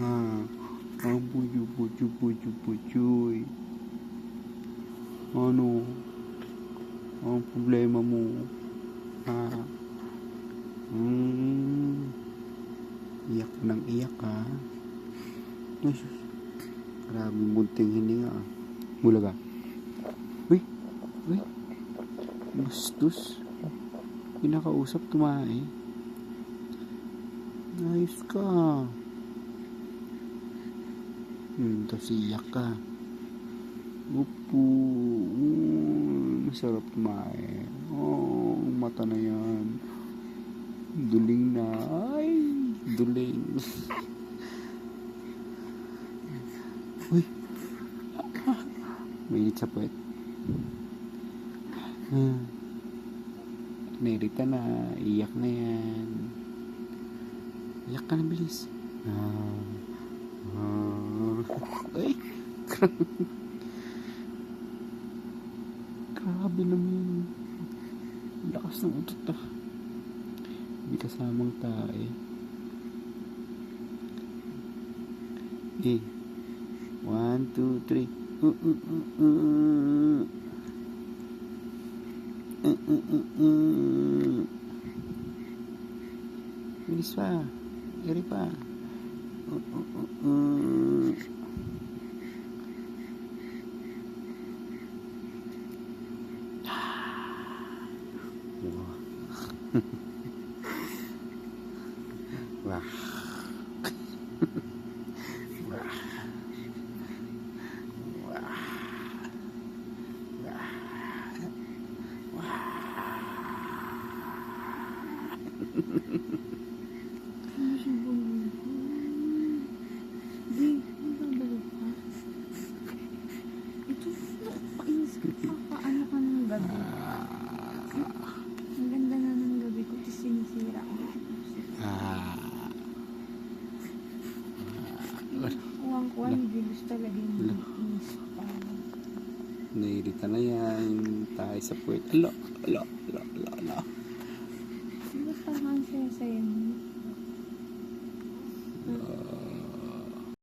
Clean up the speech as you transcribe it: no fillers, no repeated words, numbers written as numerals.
Ha? Ang buyo-buyo-buyo-buyoy. Ano? Ang problema mo? Ha? Iyak ng iyak, ha? Ay, sus. Maraming munting hininga, ah. Bulaga. Uy! Uy! Bastos. Pinakausap, tumae. Ayos ka. Tapos iyak ka. Upo. Masarap tumae. Oh, mata na yan. Duling na. Ay, duling. Uy. Mainit sa puwet. Nairita na. Iyak na yan. Iyak ka na, bilis. Ay. Grabe naman. Lakas ng utot na. Hindi kasamang tae. 1, 2, 3. Bilis pa. Iri pa. Wah. Ano ka ng gabi? Ang ganda na ng gabi ko, tapos sinisira ko. Kuwang-kuwa, hindi gusto talaga yung inis pa. Nairita na yan. Tayo sa puwet. Ala. Basta ang saya-saya mo.